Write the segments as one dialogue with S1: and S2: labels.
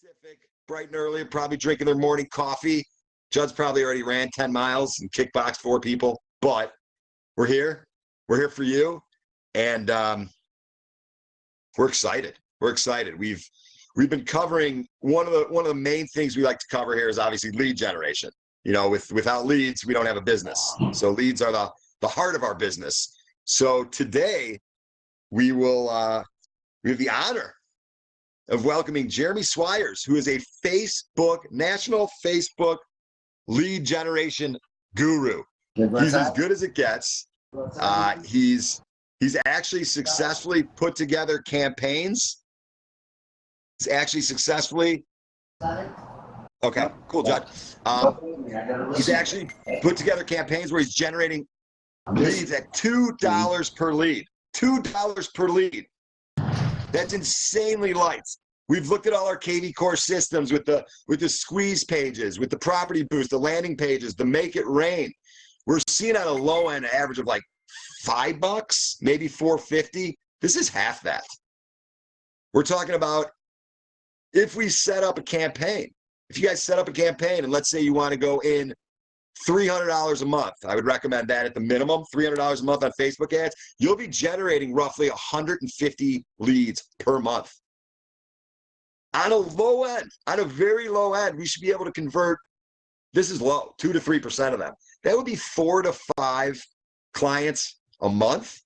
S1: Pacific, bright and early, probably drinking their morning coffee. Judd's probably already ran 10 miles and kickboxed 4 people, but we're here. We're here for you. And we're excited. We're excited. We've been covering one of the main things we like to cover here is obviously lead generation. You know, without leads, we don't have a business. So leads are the heart of our business. So today we have the honor of welcoming Jeremy Swyers, who is a national Facebook lead generation guru. He's as good as it gets. He's actually successfully put together campaigns. He's actually successfully. Okay, cool, Judd. He's actually put together campaigns where he's generating leads at $2 per lead. $2 per lead. That's insanely light. We've looked at all our KV Core systems with the squeeze pages, with the property boost, the landing pages, the make it rain. We're seeing on a low end average of like $5, maybe $4.50. This is half that. We're talking about if we set up a campaign. If you guys set up a campaign and let's say you want to go in $300 a month, I would recommend that at the minimum, $300 a month on Facebook ads, you'll be generating roughly 150 leads per month. On a low end, on a very low end, we should be able to convert, this is low, 2 to 3% of them. That would be 4 to 5 clients a month,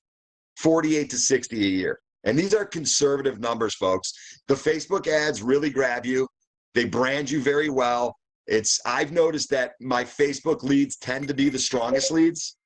S1: 48 to 60 a year. And these are conservative numbers, folks. The Facebook ads really grab you. They brand you very well. I've noticed that my Facebook leads tend to be the strongest leads.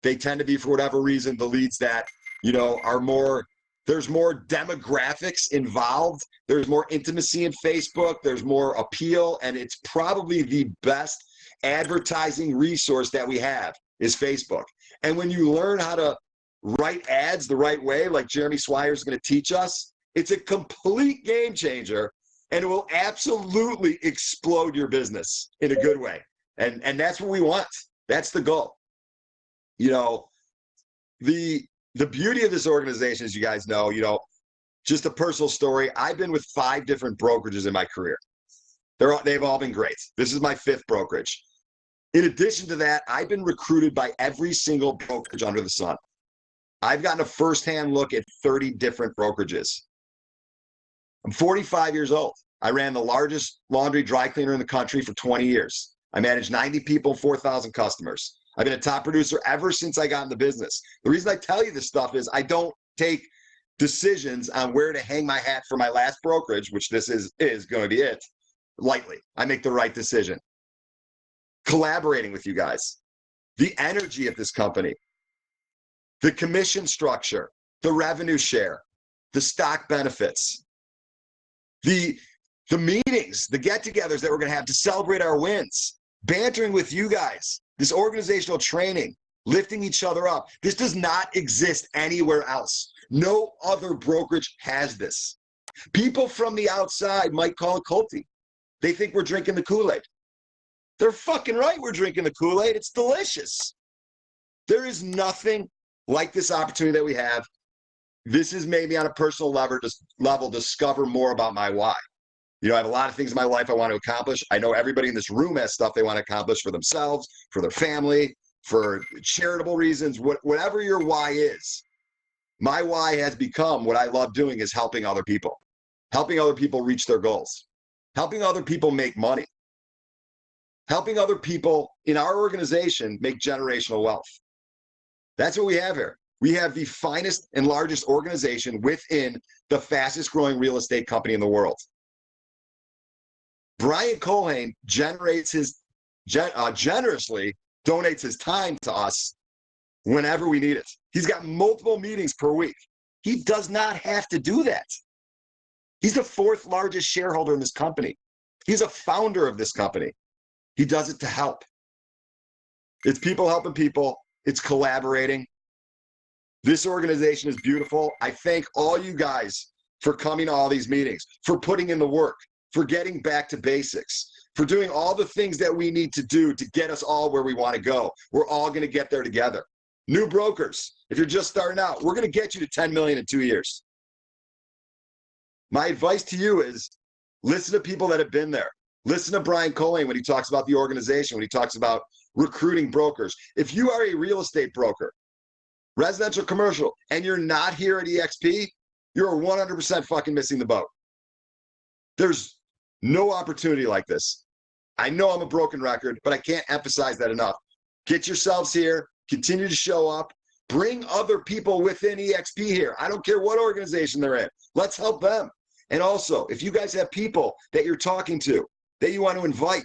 S1: They tend to be, for whatever reason, the leads that, you know, are more, there's more demographics involved. There's more intimacy in Facebook. There's more appeal. And it's probably the best advertising resource that we have is Facebook. And when you learn how to write ads the right way, like Jeremy Swyers is going to teach us, it's a complete game changer. And it will absolutely explode your business in a good way. And that's what we want. That's the goal. You know, the beauty of this organization, as you guys know, you know, just a personal story. I've been with 5 different brokerages in my career. They've all been great. This is my 5th brokerage. In addition to that, I've been recruited by every single brokerage under the sun. I've gotten a firsthand look at 30 different brokerages. I'm 45 years old. I ran the largest laundry dry cleaner in the country for 20 years. I managed 90 people, 4,000 customers. I've been a top producer ever since I got in the business. The reason I tell you this stuff is I don't take decisions on where to hang my hat for my last brokerage, which this is going to be it, lightly. I make the right decision. Collaborating with you guys, the energy of this company, the commission structure, the revenue share, the stock benefits, the meetings, the get-togethers that we're going to have to celebrate our wins, bantering with you guys, this organizational training, lifting each other up. This does not exist anywhere else. No other brokerage has this. People from the outside might call it culty. They think we're drinking the Kool-Aid. They're fucking right we're drinking the Kool-Aid. It's delicious. There is nothing like this opportunity that we have. This has made me on a personal level discover more about my why. You know, I have a lot of things in my life I want to accomplish. I know everybody in this room has stuff they want to accomplish for themselves, for their family, for charitable reasons, whatever your why is. My why has become what I love doing is helping other people reach their goals, helping other people make money, helping other people in our organization make generational wealth. That's what we have here. We have the finest and largest organization within the fastest growing real estate company in the world. Brian Colhane generously donates his time to us whenever we need it. He's got multiple meetings per week. He does not have to do that. He's the 4th largest shareholder in this company. He's a founder of this company. He does it to help. It's people helping people. It's collaborating. This organization is beautiful. I thank all you guys for coming to all these meetings, for putting in the work, for getting back to basics, for doing all the things that we need to do to get us all where we want to go. We're all going to get there together. New brokers, if you're just starting out, we're going to get you to 10 million in 2 years. My advice to you is Listen to people that have been there. Listen to Brian Colleen when he talks about the organization, when he talks about recruiting brokers. If you are a real estate broker, residential, commercial, and you're not here at EXP, you're 100% fucking missing the boat. There's no opportunity like this. I know I'm a broken record, but I can't emphasize that enough. Get yourselves here, continue to show up, bring other people within EXP here. I don't care what organization they're in. Let's help them. And also, if you guys have people that you're talking to, that you want to invite,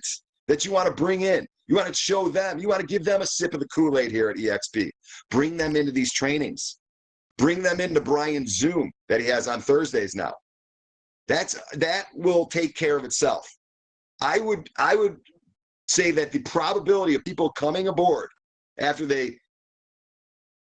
S1: that you want to bring in, you want to show them, you want to give them a sip of the Kool-Aid here at EXP, bring them into these trainings. Bring them into Brian's Zoom that he has on Thursdays now. That will take care of itself. I would say that the probability of people coming aboard after they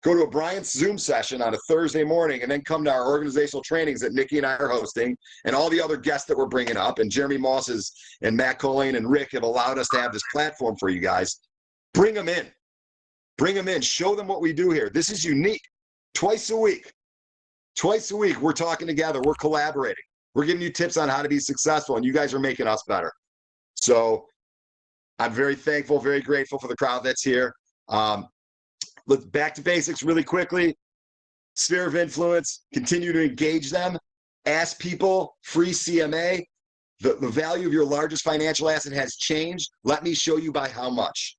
S1: go to a Brian's Zoom session on a Thursday morning and then come to our organizational trainings that Nikki and I are hosting and all the other guests that we're bringing up, and Jeremy Moss's and Matt Colleen and Rick have allowed us to have this platform for you guys. Bring them in. Bring them in. Show them what we do here. This is unique. Twice a week, we're talking together. We're collaborating. We're giving you tips on how to be successful, and you guys are making us better. So I'm very thankful, very grateful for the crowd that's here. Let's back to basics really quickly. Sphere of influence, continue to engage them. Ask people, free CMA. The value of your largest financial asset has changed. Let me show you by how much.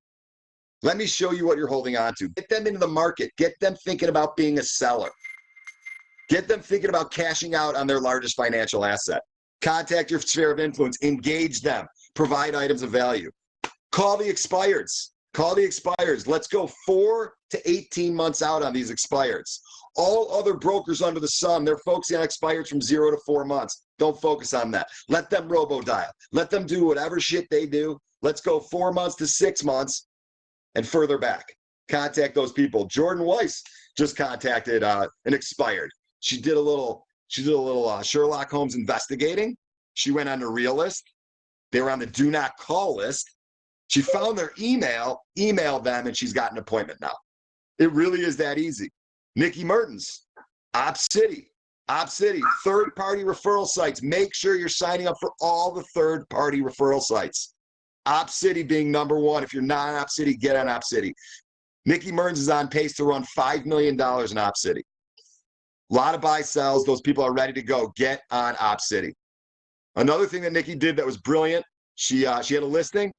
S1: Let me show you what you're holding on to. Get them into the market. Get them thinking about being a seller. Get them thinking about cashing out on their largest financial asset. Contact your sphere of influence. Engage them. Provide items of value. Call the expireds. Call the expireds. Let's go 4 to 18 months out on these expireds. All other brokers under the sun, they're focusing on expireds from 0 to 4 months. Don't focus on that. Let them robo-dial. Let them do whatever shit they do. Let's go 4 months to 6 months. And further back, contact those people. Jordan Weiss just contacted an expired. She did a little Sherlock Holmes investigating. She went on the real list. They were on the do not call list. She found their email, emailed them, and she's got an appointment now. It really is that easy. Nikki Mertens, OpCity, third-party referral sites. Make sure you're signing up for all the third-party referral sites. OpCity being number one. If you're not on OpCity, get on OpCity. Nikki Mertens is on pace to run $5 million in OpCity. A lot of buy sells. Those people are ready to go. Get on OpCity. Another thing that Nikki did that was brilliant, she had a listing.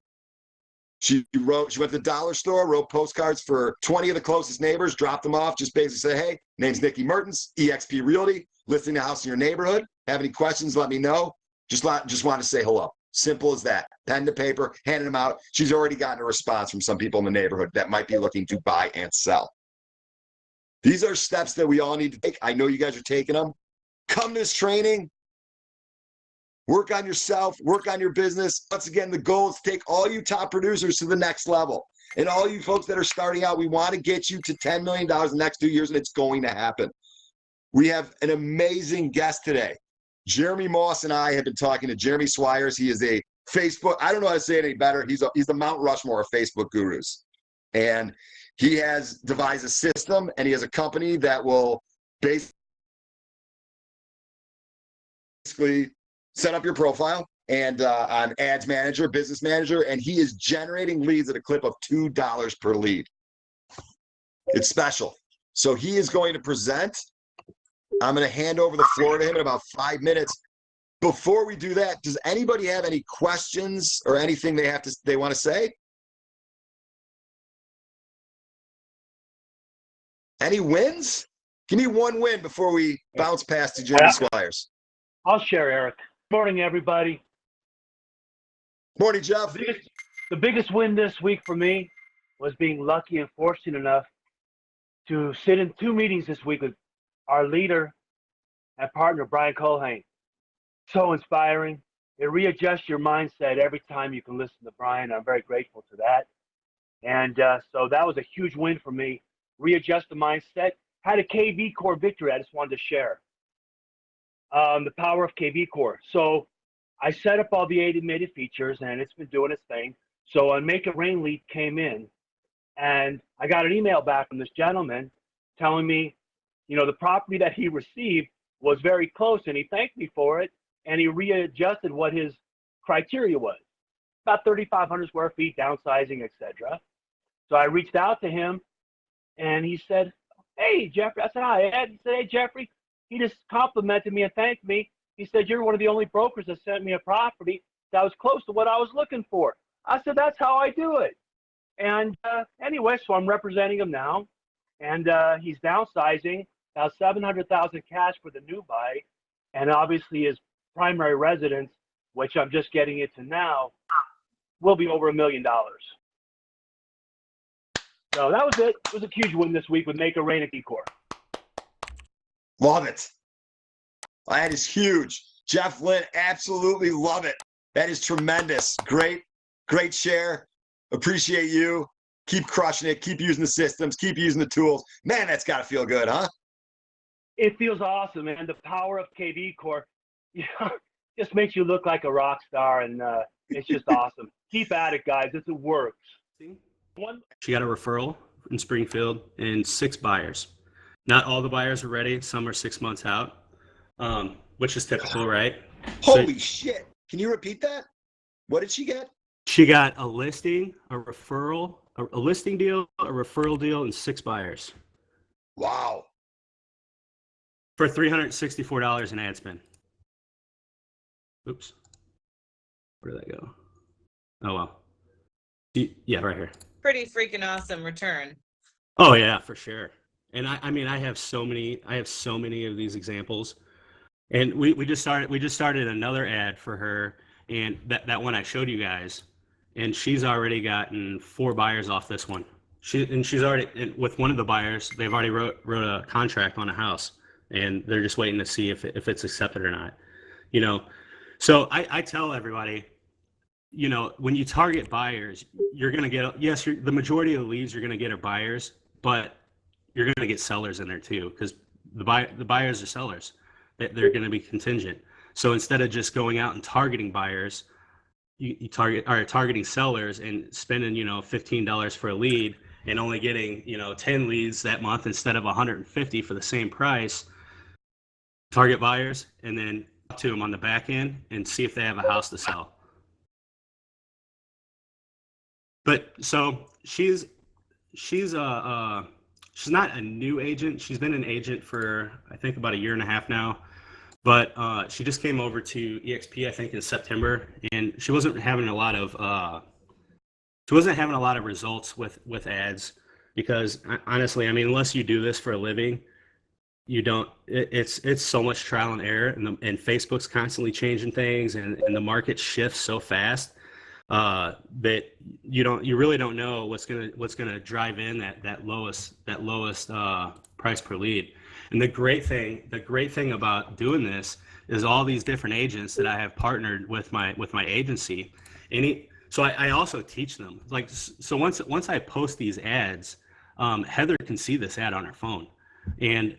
S1: She went to the dollar store, wrote postcards for 20 of the closest neighbors, dropped them off, just basically say, hey, name's Nikki Mertens, eXp Realty, listing a house in your neighborhood. Have any questions, let me know. Just want to say hello. Simple as that. Pen to paper, handing them out. She's already gotten a response from some people in the neighborhood that might be looking to buy and sell. These are steps that we all need to take. I know you guys are taking them. Come to this training. Work on yourself. Work on your business. Once again, the goal is to take all you top producers to the next level. And all you folks that are starting out, we want to get you to $10 million in the next 2 years, and it's going to happen. We have an amazing guest today. Jeremy Moss and I have been talking to Jeremy Swyers. He is a Facebook, I don't know how to say it any better. He's the Mount Rushmore of Facebook gurus. And he has devised a system, and he has a company that will basically set up your profile and on Ads Manager, Business Manager, and he is generating leads at a clip of $2 per lead. It's special. So he is going to present. I'm going to hand over the floor to him in about 5 minutes. Before we do that, does anybody have any questions or anything they want to say? Any wins? Give me one win before we bounce past to Jeremy Swyers.
S2: I'll share, Eric. Morning, everybody.
S1: Morning, Jeff.
S2: The biggest win this week for me was being lucky and fortunate enough to sit in 2 meetings this week with our leader and partner, Brian Colleen. So inspiring. It readjusts your mindset every time you can listen to Brian. I'm very grateful to that. And so that was a huge win for me. Readjust the mindset. Had a KV Core victory I just wanted to share. The power of KV Core. So I set up all the automated features, and it's been doing its thing. So a Make It Rain lead came in, and I got an email back from this gentleman telling me, the property that he received was very close, and he thanked me for it. and he readjusted what his criteria was. About 3,500 square feet, downsizing, etc. So I reached out to him, and he said, "Hey, Jeffrey." I said, "Hi, Ed." He said, "Hey, Jeffrey." He just complimented me and thanked me. He said, "You're one of the only brokers that sent me a property that was close to what I was looking for." I said, "That's how I do it." And anyway, so I'm representing him now, and he's downsizing. Now 700,000 cash for the new buy, and obviously his primary residence, which I'm just getting into now, will be over $1 million. So that was it. It was a huge win this week with Make It Rain at Decor.
S1: Love it. That is huge. Jeff Lynn, absolutely love it. That is tremendous. Great share. Appreciate you. Keep crushing it. Keep using the systems. Keep using the tools. Man, that's got to feel good, huh?
S2: It feels awesome, man. The power of KD Core, just makes you look like a rock star, and it's just awesome. Keep at it, guys. It works.
S3: She got a referral in Springfield and 6 buyers. Not all the buyers are ready. Some are 6 months out, which is typical, right?
S1: Holy shit. Can you repeat that? What did she get?
S3: She got a listing, a referral, a listing deal, a referral deal, and 6 buyers.
S1: Wow.
S3: For $364 in ad spend. Oops. Where did that go? Oh, well. Yeah, right here.
S4: Pretty freaking awesome return.
S3: Oh yeah, for sure. And I mean, I have so many of these examples. And we just started another ad for her, and that one I showed you guys, and she's already gotten 4 buyers off this one. She's already, with one of the buyers, they've already wrote a contract on a house, and they're just waiting to see if it's accepted or not. So I tell everybody, when you target buyers, you're going to get, yes, the majority of the leads you're going to get are buyers, but you're going to get sellers in there too, because the buyers are sellers. They're going to be contingent. So instead of just going out and targeting buyers, you targeting sellers and spending, $15 for a lead and only getting, 10 leads that month instead of 150 for the same price. Target buyers and then talk to them on the back end and see if they have a house to sell. But so she's not a new agent. She's been an agent for, I think, about 1.5 years now. But she just came over to EXP, I think, in September, and she wasn't having a lot of results with ads, because honestly, I mean, unless you do this for a living, you don't. It's so much trial and error, and Facebook's constantly changing things, and the market shifts so fast that you really don't know what's gonna drive in that lowest price per lead. And the great thing about doing this is all these different agents that I have partnered with my agency. So I also teach them, like, so once I post these ads, Heather can see this ad on her phone, and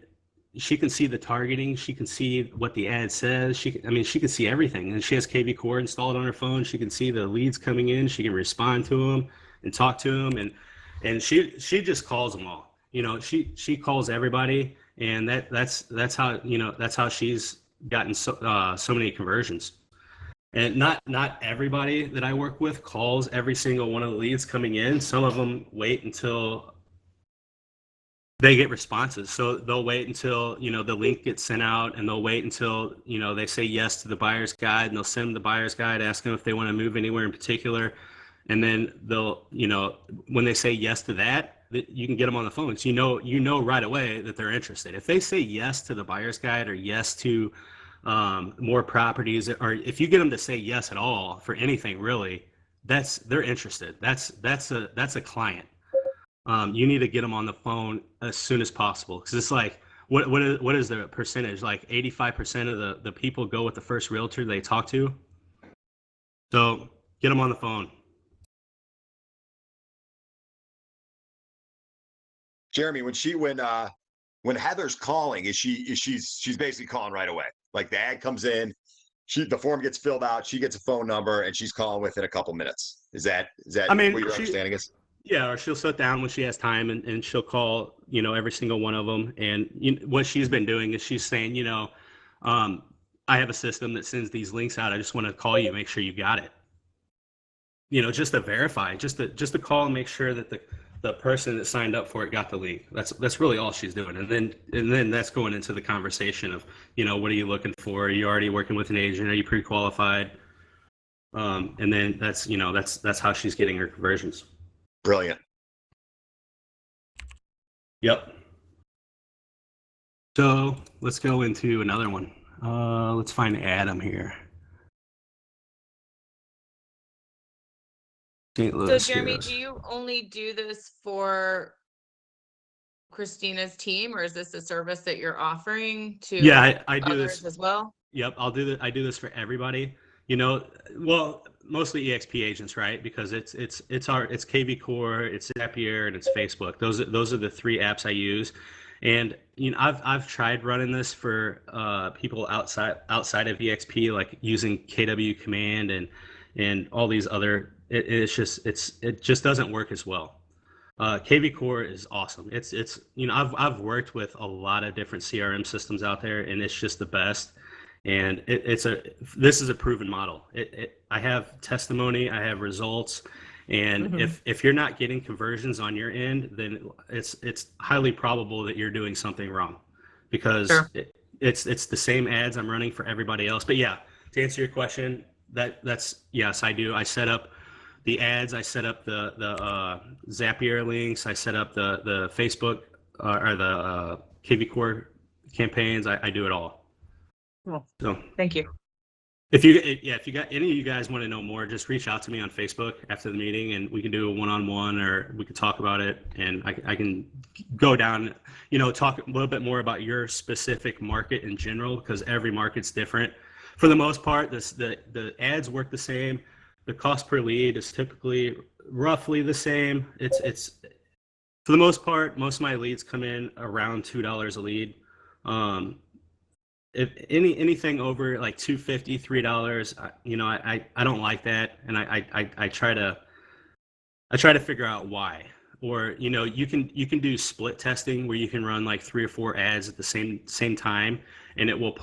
S3: she can see the targeting. She can see what the ad says. She can see everything. And she has KV Core installed on her phone. She can see the leads coming in. She can respond to them and talk to them. And she just calls them all. She calls everybody. And that's how she's gotten so many conversions. And not everybody that I work with calls every single one of the leads coming in. Some of them wait until they get responses. So they'll wait until, the link gets sent out, and they'll wait until, they say yes to the buyer's guide, and they'll send them the buyer's guide, ask them if they want to move anywhere in particular. And then they'll, when they say yes to that, you can get them on the phone. So you know right away that they're interested. If they say yes to the buyer's guide or yes to more properties, or if you get them to say yes at all for anything really, they're interested. That's a client. You need to get them on the phone as soon as possible, because it's like, what is the percentage? Like 85% of the people go with the first realtor they talk to. So get them on the phone.
S1: Jeremy, when Heather's calling, she's basically calling right away. Like, the ad comes in, the form gets filled out, she gets a phone number, and she's calling within a couple minutes. Is that what your understanding is?
S3: Yeah, or she'll sit down when she has time, and she'll call, every single one of them. And what she's been doing is she's saying, I have a system that sends these links out. I just want to call you, make sure you got it. Just to verify, just to call and make sure that the person that signed up for it got the link. That's really all she's doing. And then that's going into the conversation of, what are you looking for? Are you already working with an agent? Are you pre-qualified? And then that's how she's getting her conversions.
S1: Brilliant.
S3: Yep. So let's go into another one. Let's find Adam here. St. Louis.
S4: So Jeremy,
S3: Heroes.
S4: do you only do this for Christina's team, or is this a service that you're offering to
S3: I do
S4: others
S3: this
S4: as well?
S3: Yep, I do this for everybody. Well, mostly EXP agents, right? Because it's KV Core, it's Zapier, and it's Facebook. Those are the three apps I use. And I've tried running this for people outside of EXP, like using KW Command and all these other. It just doesn't work as well. KV Core is awesome. I've worked with a lot of different CRM systems out there, and it's just the best. And this is a proven model. I have testimony, I have results, and if you're not getting conversions on your end, then it's highly probable that you're doing something wrong, because
S4: Sure.
S3: it's the same ads I'm running for everybody else. But yeah, to answer your question, that's yes, I do. I set up the ads, I set up the Zapier links, I set up the Facebook or the KV Core campaigns. I do it all.
S4: Cool.
S3: So
S4: Thank you.
S3: if you got any of you guys want to know more, just reach out to me on Facebook after the meeting, and we can do a one-on-one, or we can talk about it, and I can go down, talk a little bit more about your specific market in general, because every market's different. For the most part, the ads work the same. The cost per lead is typically roughly the same. It's for the most part, most of my leads come in around $2 a lead. If anything over like $2.50, $3, I don't like that, and I try to figure out why. Or you can do split testing, where you can run like 3 or 4 ads at the same time, and it'll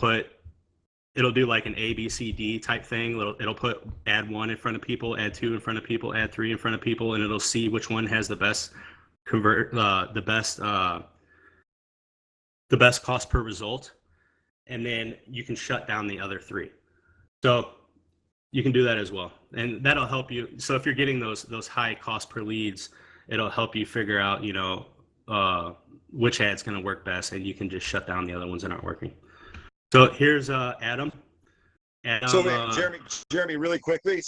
S3: do like an ABCD type thing. It'll put ad 1 in front of people, ad 2 in front of people, ad 3 in front of people, and it'll see which one has the best the best cost per result. And then you can shut down the other 3. So you can do that as well, and that'll help you. So if you're getting those high cost per leads, it'll help you figure out which ad's going to work best, and you can just shut down the other ones that aren't working. So here's Adam.
S1: So Jeremy, really quickly,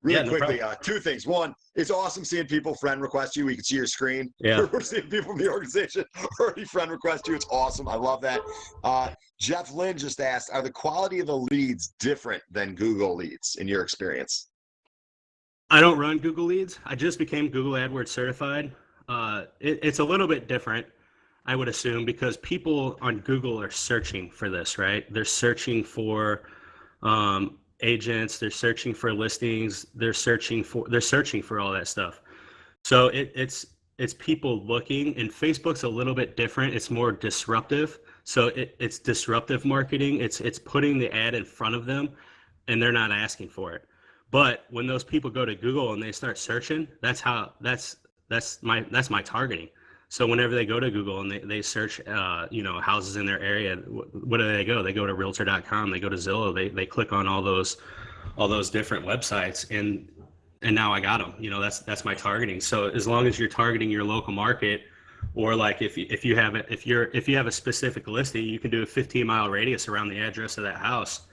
S3: No
S1: quickly, 2 things. One, it's awesome seeing people friend request you. We can see your screen.
S3: Yeah.
S1: We're seeing people from the organization already friend request you. It's awesome. I love that. Jeff Lynn just asked, are the quality of the leads different than Google leads in your experience?
S3: I don't run Google leads. I just became Google AdWords certified. It's a little bit different, I would assume, because people on Google are searching for this, right? They're searching for agents, they're searching for listings, they're searching for all that stuff. So it's people looking, and Facebook's a little bit different. It's more disruptive. So it's disruptive marketing. It's putting the ad in front of them, and they're not asking for it. But when those people go to Google and they start searching, that's my targeting. So whenever they go to Google and they search, houses in their area, what do they go? They go to Realtor.com. They go to Zillow. They click on all those different websites, and now I got them. That's my targeting. So as long as you're targeting your local market, or like if you have a specific listing, you can do a 15-mile radius around the address of that house,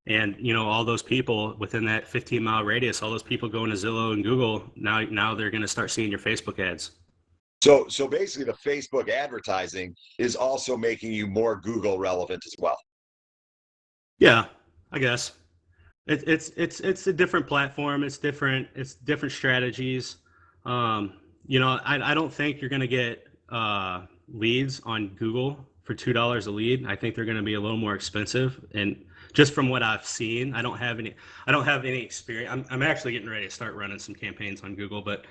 S3: and all those people within that 15-mile radius, all those people going to Zillow and Google, now they're going to start seeing your Facebook ads.
S1: So basically, the Facebook advertising is also making you more Google relevant as well.
S3: Yeah, I guess it's a different platform. It's different strategies. I don't think you're going to get leads on Google for $2 a lead. I think they're going to be a little more expensive. And just from what I've seen, I don't have any experience. I'm actually getting ready to start running some campaigns on Google, but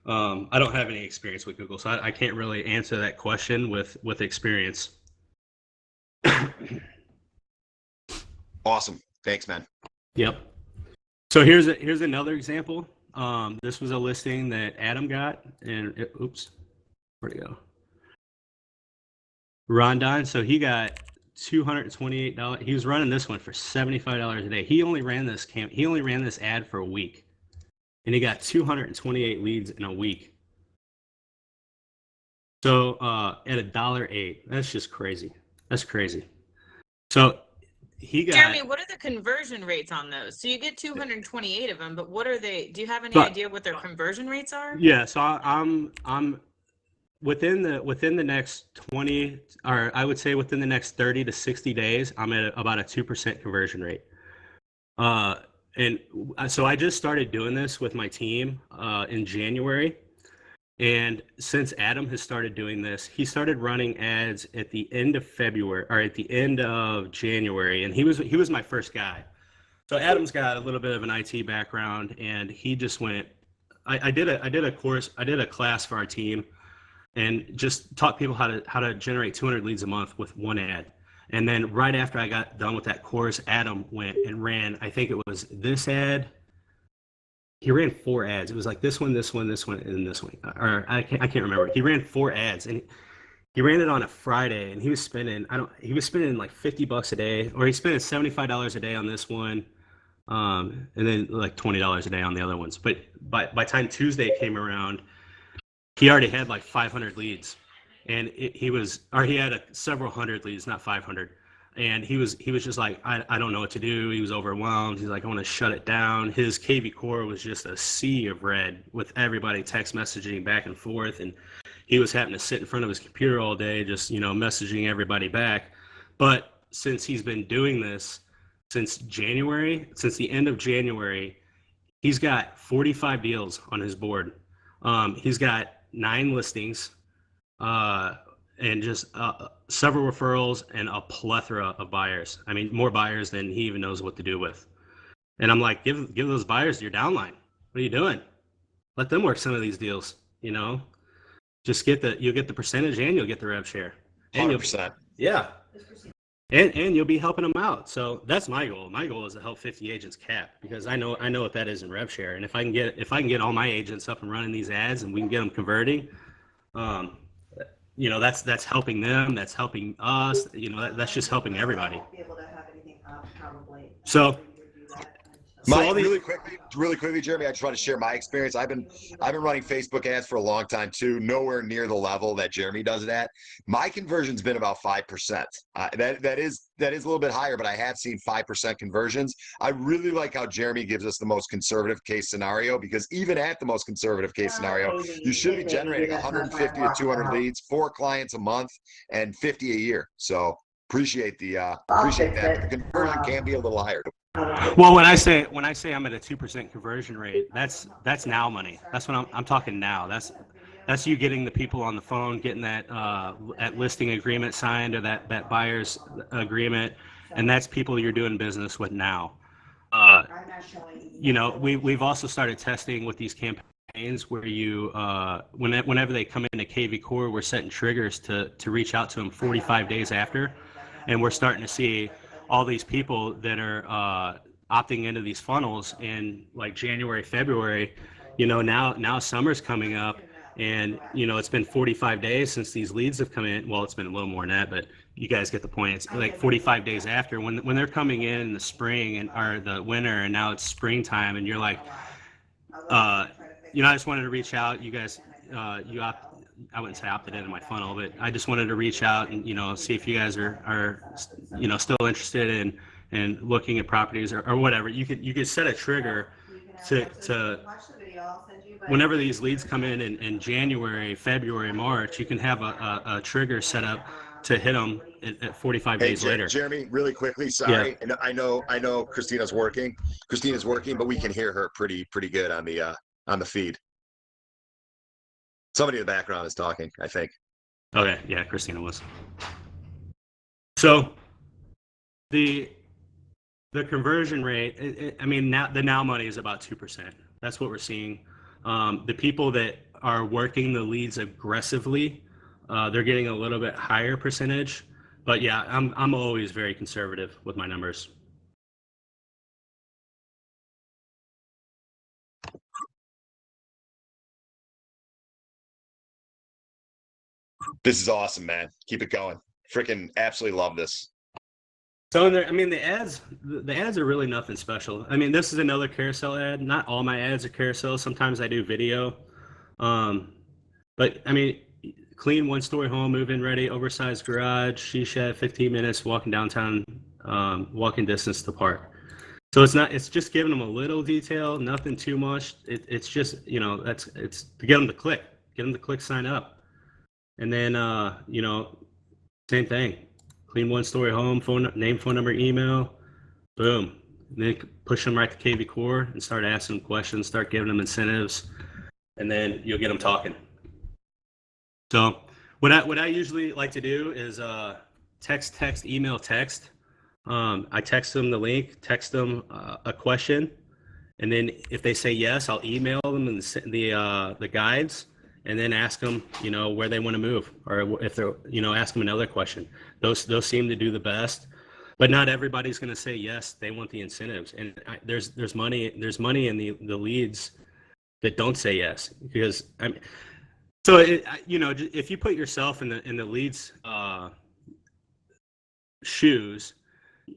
S3: I don't have any experience with Google, so I can't really answer that question with experience.
S1: Awesome. Thanks, man.
S3: Yep. So here's another example. This was a listing that Adam got, and oops, where'd it go? Rondon. So he got $228. He was running this one for $75 a day. He only ran this ad for a week, and he got 228 leads in a week. So at $1.08, that's just crazy. That's crazy. So he got.
S4: Jeremy, what are the conversion rates on those? So you get 228 of them, but what are they? Do you have any idea what their conversion rates are?
S3: Yeah, so I'm within the next 20, or I would say within the next 30 to 60 days, I'm at about a 2% conversion rate. And so I just started doing this with my team in January. And since Adam has started doing this, he started running ads at the end of February or at the end of January, and he was my first guy. So Adam's got a little bit of an IT background, and he just went. I did a class for our team, and just taught people how to generate 200 leads a month with one ad. And then right after I got done with that course, Adam went and ran. I think it was this ad. He ran 4 ads. It was like this one, this one, this one, and this one. Or I can't remember. He ran 4 ads, and he ran it on a Friday, and he was spending like $50 a day, or he's spending $75 a day on this one, and then like $20 a day on the other ones. But by time Tuesday came around, he already had like 500 leads, and he had several hundred leads, not 500. And he was just like, I don't know what to do. He was overwhelmed. He's like, I want to shut it down. His KV core was just a sea of red with everybody text messaging back and forth. And he was having to sit in front of his computer all day, just, messaging everybody back. But since he's been doing this since the end of January, he's got 45 deals on his board. He's got 9 listings, and just several referrals and a plethora of buyers. I mean, more buyers than he even knows what to do with. And I'm like, give those buyers your downline. What are you doing? Let them work some of these deals. Just you'll get the percentage, and you'll get the rev share.
S1: 100%.
S3: Yeah. And you'll be helping them out. So that's my goal. My goal is to help 50 agents cap, because I know what that is in rev share. And if I can get all my agents up and running these ads, and we can get them converting, that's helping them. That's helping us. That's just helping everybody. So
S1: Really quickly, Jeremy, I just want to share my experience. I've been running Facebook ads for a long time too, nowhere near the level that Jeremy does it at. My conversion's been about 5%. That is a little bit higher, but I have seen 5% conversions. I really like how Jeremy gives us the most conservative case scenario, because even at the most conservative case scenario, you should be generating 150 to 200 leads, 4 clients a month, and 50 a year. So appreciate that. The conversion can be a little higher.
S3: Well, when I say I'm at a 2% conversion rate, that's now money. That's what I'm talking now. That's you getting the people on the phone, getting that listing agreement signed, or that buyer's agreement, and that's people you're doing business with now. We've also started testing with these campaigns where you whenever they come into KV Core, we're setting triggers to reach out to them 45 days after, and we're starting to see all these people that are opting into these funnels in like January, February. Now summer's coming up, and it's been 45 days since these leads have come in. Well, it's been a little more than that, but you guys get the point. It's like 45 days after, when they're coming in the spring or the winter, and now it's springtime, and you're like, I just wanted to reach out. You guys, I wouldn't say opted into my funnel, but I just wanted to reach out and see if you guys are still interested in looking at properties or whatever. You could set a trigger to whenever these leads come in January, February, March. You can have a trigger set up to hit them at 45 days later.
S1: Jeremy, really quickly, sorry.
S3: Yeah.
S1: And I know Christina's working, but we can hear her pretty good on the feed. Somebody in the background is talking, I think.
S3: Okay, yeah, Christina was. So the conversion rate, now the now money is about 2%. That's what we're seeing. The people that are working the leads aggressively, they're getting a little bit higher percentage. But yeah, I'm always very conservative with my numbers.
S1: This is awesome, man. Keep it going. Freaking absolutely love this.
S3: So in there, I mean, the ads are really nothing special. I mean, this is another carousel ad. Not all my ads are carousel. Sometimes I do video. But I mean, clean one-story home, move-in ready, oversized garage, she shed, 15 minutes walking downtown, walking distance to park. So it's just giving them a little detail, nothing too much. It's just, it's to get them to click, sign up. And then, same thing, clean one-story home, name, phone number, email, boom. And then push them right to KV Core and start asking them questions, start giving them incentives, and then you'll get them talking. So what I usually like to do is text, email, text. I text them the link, text them a question, and then if they say yes, I'll email them the guides, and then ask them, where they want to move, or if they're, ask them another question. Those seem to do the best, but not everybody's going to say yes. They want the incentives, and there's money in the leads that don't say yes, because I mean. So if you put yourself in the lead's shoes,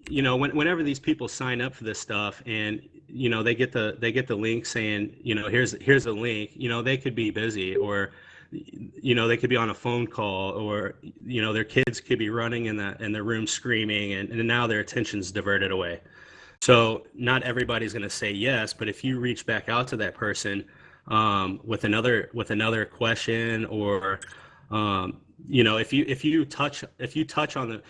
S3: whenever these people sign up for this stuff, and they get the link saying, here's a link, they could be busy, or they could be on a phone call, or their kids could be running in the room screaming, and now their attention's diverted away. So not everybody's going to say yes, but if you reach back out to that person with another question, or if you touch on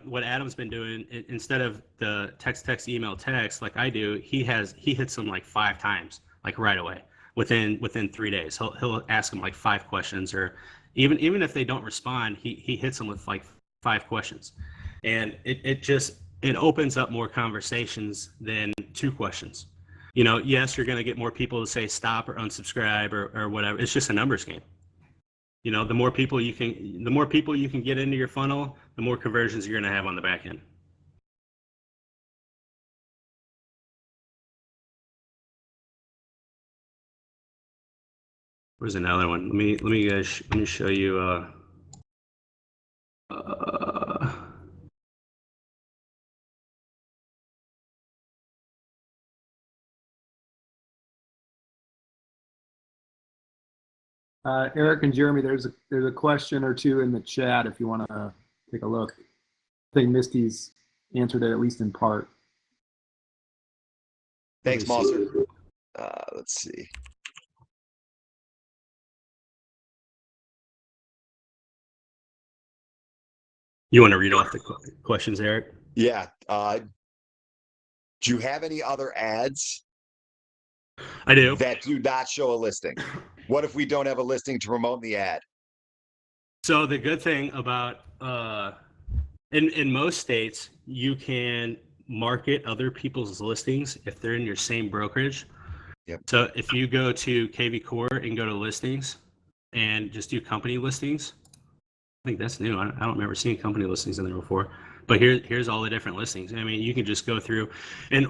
S3: what Adam's been doing, instead of the text, email, text like I do, he hits them like 5 times, like right away, within 3 days. He'll ask them like 5 questions, or even if they don't respond, he hits them with like 5 questions, and it opens up more conversations than 2 questions. Yes, you're going to get more people to say stop or unsubscribe or whatever. It's just a numbers game. The more people you can get into your funnel, the more conversions you're going to have on the back end. Where's another one? Let me show you.
S5: Erik and Jeremy, there's a question or two in the chat if you want to take a look. I think Misty's answered it, at least in part.
S1: Thanks, Monster. Let's see.
S3: You want to read off the questions, Erik?
S1: Yeah. Do you have any other ads?
S3: I do.
S1: That do not show a listing. What if we don't have a listing to promote the ad?
S3: So the good thing about in most states, you can market other people's listings if they're in your same brokerage.
S1: Yep.
S3: So if you go to KV Core and go to listings and just do company listings, I think that's new. I don't remember seeing company listings in there before. But here's all the different listings. I mean, you can just go through, and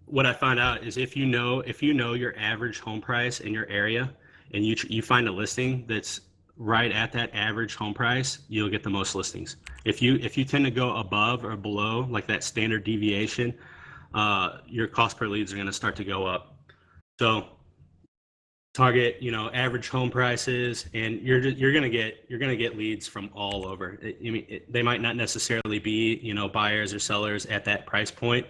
S3: what I found out is if you know your average home price in your area, and you find a listing that's right at that average home price, you'll get the most listings. If you tend to go above or below like that standard deviation, your cost per leads are going to start to go up. So target average home prices, and you're going to get leads from all over. They might not necessarily be buyers or sellers at that price point.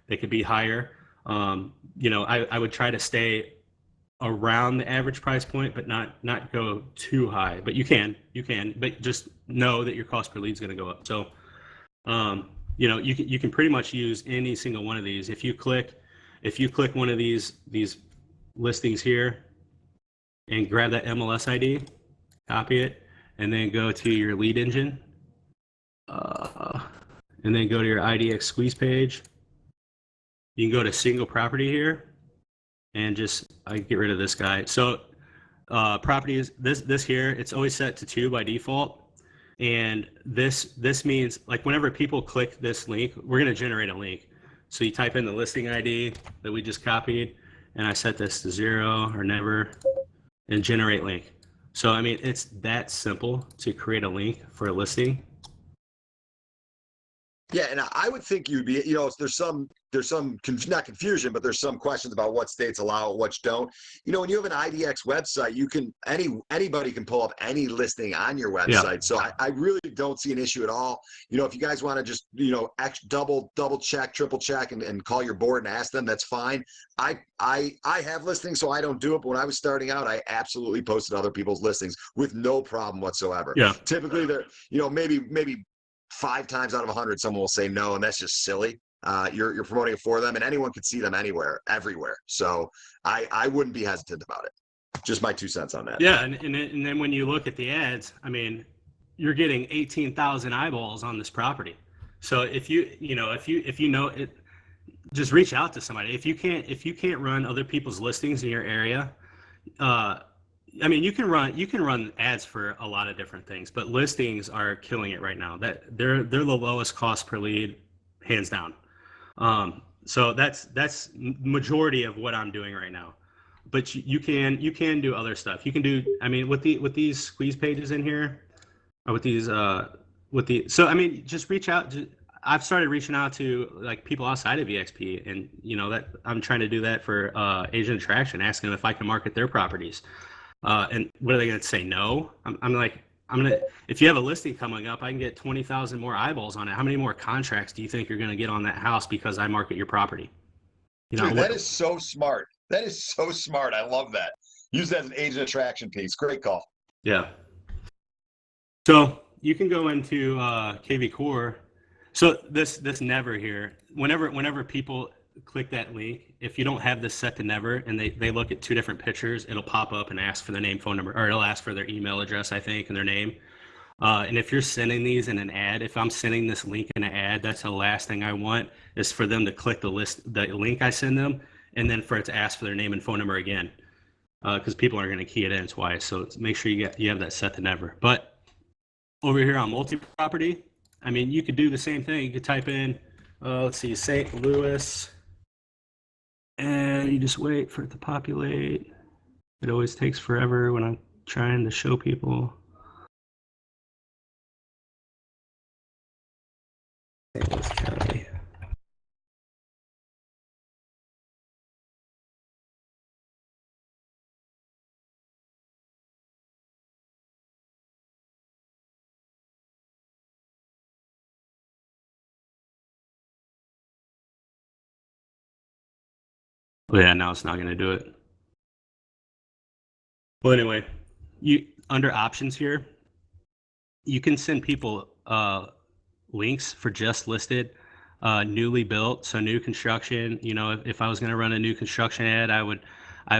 S3: They could be higher. I would try to stay around the average price point, but not go too high. But you can, but just know that your cost per lead is going to go up. So, you can pretty much use any single one of these. If you click one of these listings here and grab that MLS ID, copy it, and then go to your lead engine, and then go to your IDX squeeze page. You can go to single property here, and I get rid of this guy. So properties, this here, it's always set to 2 by default. And this means like whenever people click this link, we're going to generate a link. So you type in the listing ID that we just copied, and I set this to 0 or never, and generate link. So, I mean, it's that simple to create a link for a listing.
S1: Yeah, and I would think you'd be, there's some not confusion, but there's some questions about what states allow it, which don't. When you have an IDX website, you can anybody can pull up any listing on your website.
S3: Yeah.
S1: So I really don't see an issue at all. If you guys want to just double check, triple check, and call your board and ask them, that's fine. I have listings, so I don't do it. But when I was starting out, I absolutely posted other people's listings with no problem whatsoever.
S3: Yeah.
S1: Typically, they're maybe 5 times out of 100, someone will say no, and that's just silly. You're promoting it for them, and anyone can see them everywhere. So I wouldn't be hesitant about it. Just my 2 cents on that.
S3: Yeah, and then when you look at the ads, I mean, you're getting 18,000 eyeballs on this property. So if you know it, just reach out to somebody. If you can't run other people's listings in your area, I mean, you can run ads for a lot of different things, but listings are killing it right now. That they're the lowest cost per lead, hands down. So that's majority of what I'm doing right now. But you can do other stuff. You can do, I mean, with these squeeze pages in here, or so I mean, just reach out. I've started reaching out to like people outside of EXP, and that I'm trying to do that for Asian Attraction, asking them if I can market their properties. And what are they going to say? No. If you have a listing coming up, I can get 20,000 more eyeballs on it. How many more contracts do you think you're going to get on that house because I market your property?
S1: Dude, that is so smart. That is so smart. I love that. Use that as an agent attraction piece. Great call.
S3: Yeah. So you can go into KV Core. So this never here. Whenever people click that link, if you don't have this set to never, and they look at 2 different pictures, it'll pop up and ask for their name, phone number, or it'll ask for their email address, I think, and their name. And if you're sending these in an ad, if I'm sending this link in an ad, that's the last thing I want is for them to click the link I send them, and then for it to ask for their name and phone number again, because people are going to key it in twice. So make sure you have that set to never. But over here on multi-property, I mean, you could do the same thing. You could type in, let's see, St. Louis. And you just wait for it to populate. It always takes forever when I'm trying to show people. St. Louis County. Oh yeah, now it's not going to do it. Well, anyway, you under options here, you can send people links for just listed, newly built, so new construction. If I was going to run a new construction ad, I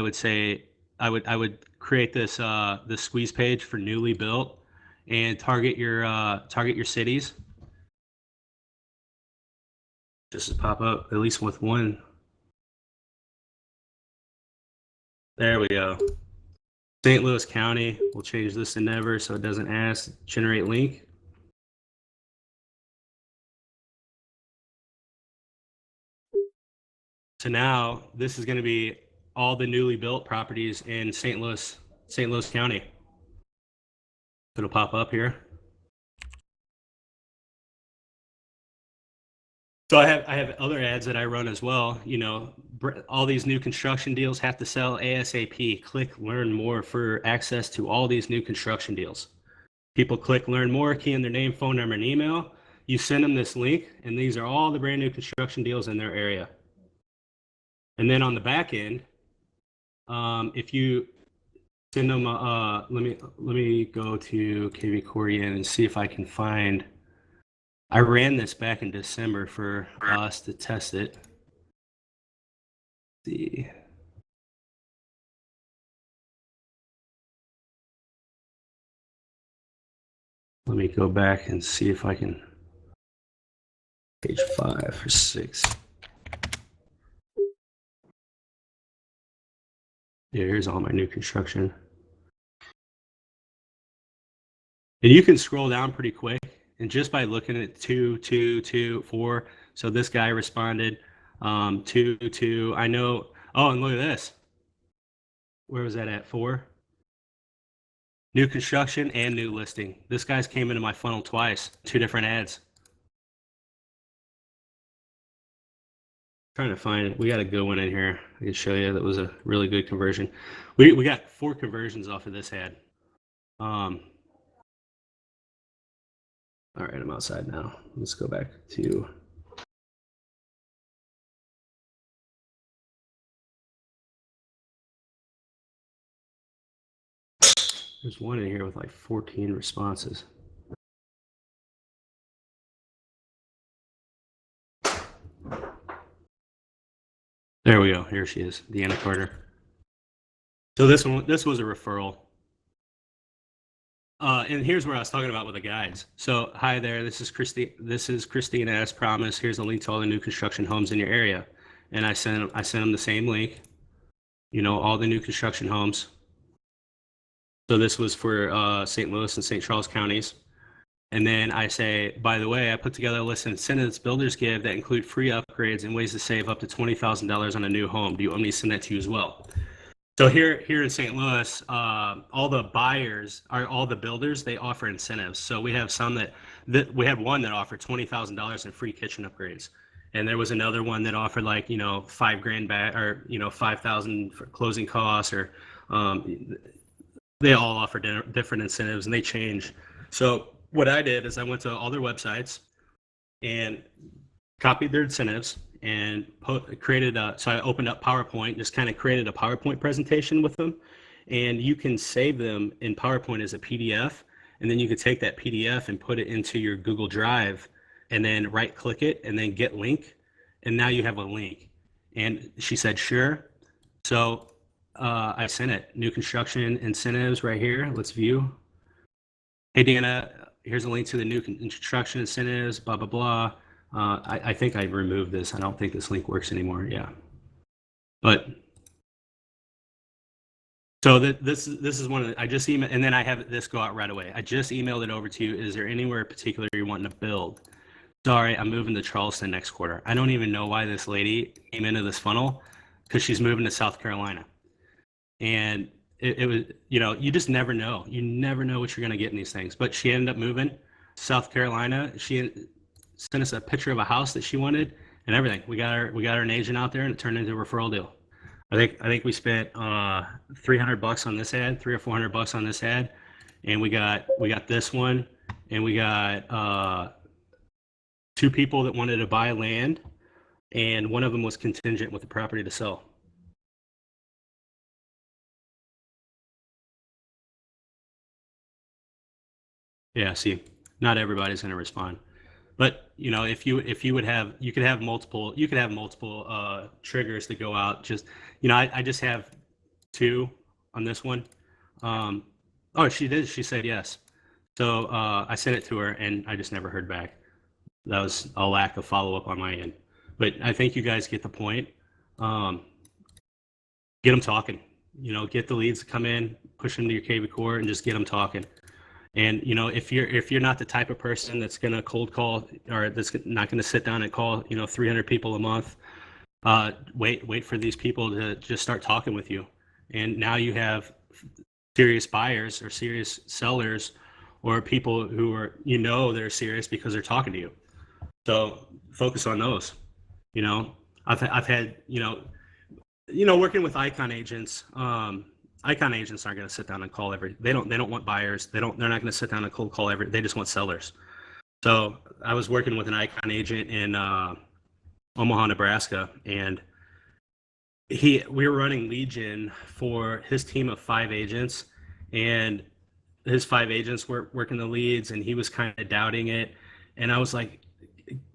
S3: would say I would create this squeeze page for newly built and target your cities. Just to pop up at least with one. There we go. St. Louis County. We'll change this to never so it doesn't ask. Generate link. So now this is going to be all the newly built properties in St. Louis County. It'll pop up here. So I have other ads that I run as well. All these new construction deals have to sell ASAP. Click learn more for access to all these new construction deals. People click learn more, key in their name, phone number, and email. You send them this link, and these are all the brand new construction deals in their area. And then on the back end, if you send them, let me go to KV Korean and see if I can find. I ran this back in December for us to test it. Let's see. Let me go back and see if I can. Page 5 or 6. Yeah, here's all my new construction. And you can scroll down pretty quick. And just by looking at 2, 2, 2, 4. So this guy responded 2, 2. I know. Oh, and look at this. Where was that at? 4? New construction and new listing. This guy's came into my funnel twice, 2 different ads. Trying to find it. We got a good one in here. I can show you that was a really good conversion. We got 4 conversions off of this ad. All right, I'm outside now. Let's go back to. There's one in here with like 14 responses. There we go. Here she is, Deanna Carter. So this was a referral. And here's where I was talking about with the guides. So hi there, this is Christina as promised. Here's a link to all the new construction homes in your area. And I sent them the same link, all the new construction homes. So this was for St. Louis and St. Charles counties. And then I say, by the way, I put together a list of incentives builders give that include free upgrades and ways to save up to $20,000 on a new home. Do you want me to send that to you as well? So here in St. Louis, all the builders, they offer incentives. So we have some that we had one that offered $20,000 in free kitchen upgrades. And there was another one that offered like, $5,000 back, or, $5,000 for closing costs, or they all offer different incentives, and they change. So what I did is I went to all their websites and copied their incentives and so I opened up PowerPoint, just kind of created a PowerPoint presentation with them. And you can save them in PowerPoint as a PDF. And then you can take that PDF and put it into your Google Drive and then right click it and then get link. And now you have a link. And she said, sure. So I sent it. New construction incentives right here. Let's view. Hey, Deanna, here's a link to the new construction incentives, blah, blah, blah. I think I removed this. I don't think this link works anymore. Yeah. But so this is one of the, I just emailed, and then I have this go out right away. I just emailed it over to you. Is there anywhere in particular you're wanting to build? Sorry, I'm moving to Charleston next quarter. I don't even know why this lady came into this funnel, because she's moving to South Carolina. And it was, you just never know. You never know what you're going to get in these things. But she ended up moving to South Carolina. She sent us a picture of a house that she wanted and everything. We got her an agent out there, and it turned into a referral deal. I think we spent $300 on this ad, $300 or $400 on this ad, and we got this one, and we got 2 people that wanted to buy land, and one of them was contingent with the property to sell. Yeah, see, not everybody's going to respond. But if you would have, you could have multiple triggers that go out. Just I just have 2 on this one. Oh, she did. She said yes. So I sent it to her, and I just never heard back. That was a lack of follow up on my end. But I think you guys get the point. Get them talking. Get the leads to come in, push them to your KV core, and just get them talking. And if you're not the type of person that's going to cold call, or that's not going to sit down and call 300 people a month, wait for these people to just start talking with you. And now you have serious buyers or serious sellers, or people who are they're serious because they're talking to you. So focus on those. I've had working with icon agents. Icon agents aren't going to sit down and call they don't want buyers. They're not going to sit down and cold call they just want sellers. So I was working with an icon agent in Omaha, Nebraska, and we were running lead gen for his team of 5 agents, and his 5 agents were working the leads, and he was kind of doubting it. And I was like,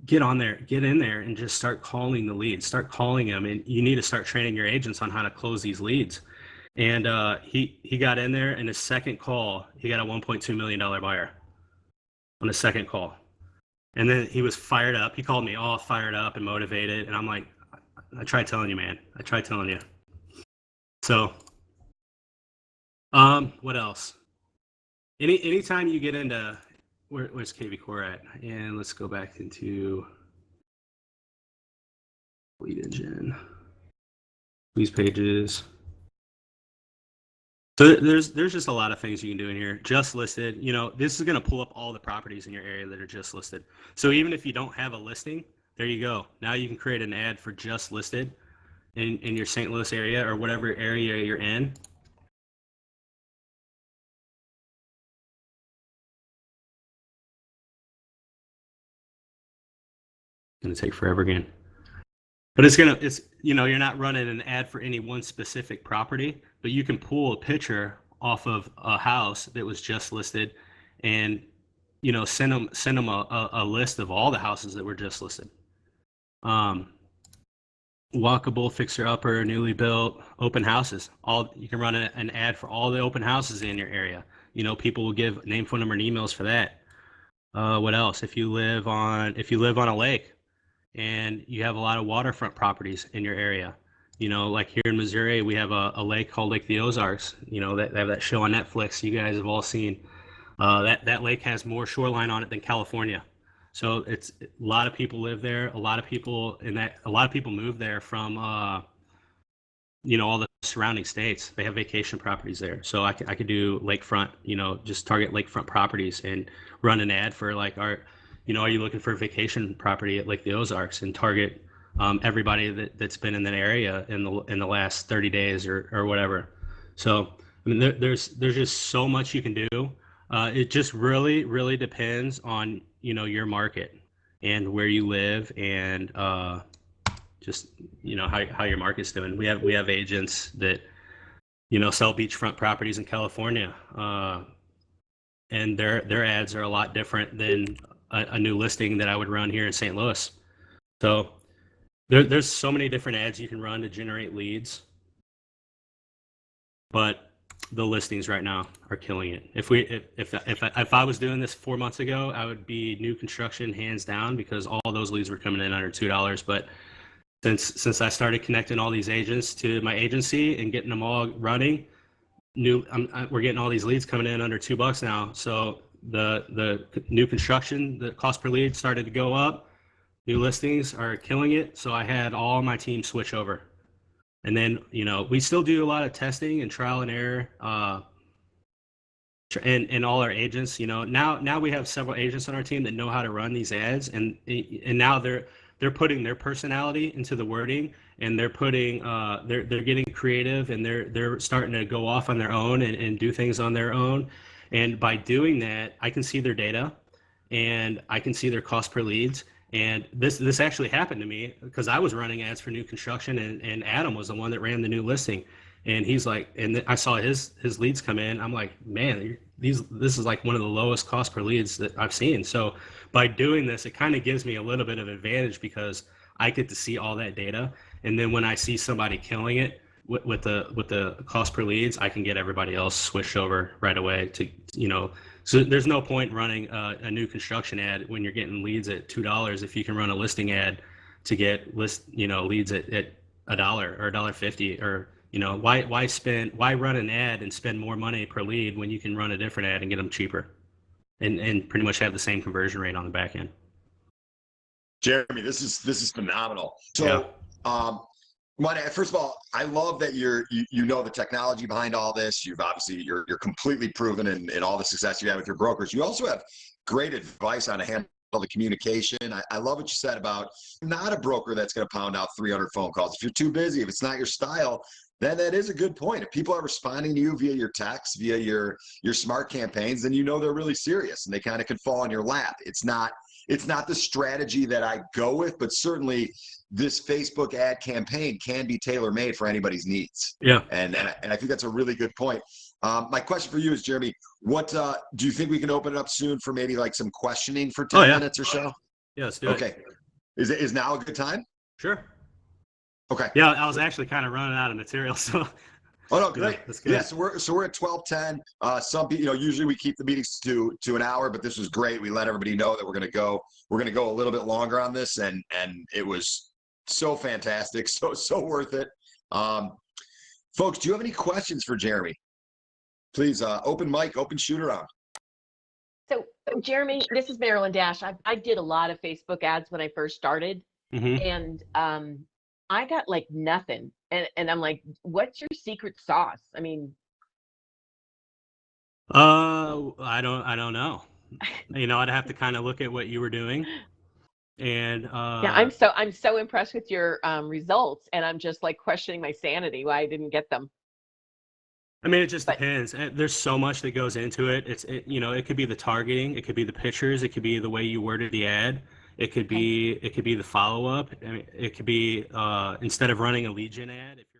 S3: get in there and just start calling the leads, start calling them. And you need to start training your agents on how to close these leads. And he got in there, and his second call, he got a $1.2 million buyer on his second call. And then he was fired up. He called me all fired up and motivated. And I'm like, I tried telling you, man. I tried telling you. So, what else? Anytime you get into, where's KV Core at? And let's go back into lead engine. These pages. So there's just a lot of things you can do in here. Just listed, you know, this is going to pull up all the properties in your area that are just listed. So even if you don't have a listing, there you go. Now you can create an ad for just listed in your St. Louis area or whatever area you're in. It's going to take forever again. But it's, you know, you're not running an ad for any one specific property, but you can pull a picture off of a house that was just listed and, you know, send them a list of all the houses that were just listed. Walkable, fixer upper, newly built, open houses. All you can run an ad for all the open houses in your area. You know, people will give name, phone number, and emails for that. What else? If you live on a lake and you have a lot of waterfront properties in your area, you know, like here in Missouri, we have a lake called Lake the Ozarks. You know, they have that show on Netflix you guys have all seen. That lake has more shoreline on it than California. So it's a lot of people live there. A lot of people move there from you know, all the surrounding states. They have vacation properties there. So I could do lakefront, you know, just target lakefront properties and run an ad for like you know, are you looking for a vacation property at Lake the Ozarks, and target everybody that's been in that area in the last 30 days or whatever. So I mean, there's just so much you can do. It just really depends on, you know, your market and where you live and just, you know, how your market's doing. We have agents that, you know, sell beachfront properties in California, and their ads are a lot different than a new listing that I would run here in St. Louis. So there's so many different ads you can run to generate leads, but the listings right now are killing it. If I was doing this 4 months ago, I would be new construction hands down, because all those leads were coming in under $2. But since I started connecting all these agents to my agency and getting them all running, we're getting all these leads coming in under $2 now. So the new construction, the cost per lead started to go up. New listings are killing it. So I had all my team switch over. And then, you know, we still do a lot of testing and trial and error, and all our agents, you know, now we have several agents on our team that know how to run these ads, and now they're putting their personality into the wording, and they're getting creative, and they're starting to go off on their own and do things on their own. And by doing that, I can see their data and I can see their cost per leads. And this actually happened to me because I was running ads for new construction, and Adam was the one that ran the new listing. And he's like, and I saw his leads come in. I'm like, man, this is like one of the lowest cost per leads that I've seen. So by doing this, it kind of gives me a little bit of advantage, because I get to see all that data. And then when I see somebody killing it with the cost per leads, I can get everybody else switched over right away to, you know. So there's no point running a new construction ad when you're getting leads at $2 if you can run a listing ad to get leads at $1 or $1.50, or, you know, why run an ad and spend more money per lead when you can run a different ad and get them cheaper and pretty much have the same conversion rate on the back end.
S1: Jeremy, this is phenomenal. So, yeah. First of all, I love that you know the technology behind all this. You've obviously you're completely proven in all the success you have with your brokers. You also have great advice on how to handle the communication. I love what you said about not a broker that's going to pound out 300 phone calls. If you're too busy, if it's not your style, then that is a good point. If people are responding to you via your text, via your smart campaigns, then you know they're really serious and they kind of can fall in your lap. It's not the strategy that I go with, but certainly this Facebook ad campaign can be tailor-made for anybody's needs.
S3: Yeah.
S1: And I think that's a really good point. My question for you is, Jeremy, what do you think we can open it up soon for maybe like some questioning for 10 minutes or so?
S3: Yeah, let's do it.
S1: Okay. Is now a good time?
S3: Sure.
S1: Okay.
S3: Yeah, I was actually kind of running out of material, so.
S1: Oh no, great.
S3: That's good.
S1: Yeah, so we're at 12:10. Some people, you know, usually we keep the meetings to an hour, but this was great. We let everybody know that we're gonna go a little bit longer on this, and it was so fantastic, so worth it. Folks, do you have any questions for Jeremy? Please, open mic, open shoot around.
S6: So Jeremy, this is Marilyn Dash. I did a lot of Facebook ads when I first started, and I got like nothing. And I'm like, what's your secret sauce? I mean,
S3: I don't know. You know, I'd have to kind of look at what you were doing, and
S6: Yeah, I'm so impressed with your results, and I'm just like questioning my sanity why I didn't get them.
S3: I mean, it just
S6: But
S3: depends. There's so much that goes into it. You know, it could be the targeting, it could be the pictures, it could be the way you worded the ad, it could
S6: okay.
S3: be the follow up. I mean, it could be instead of running a lead gen ad, if you're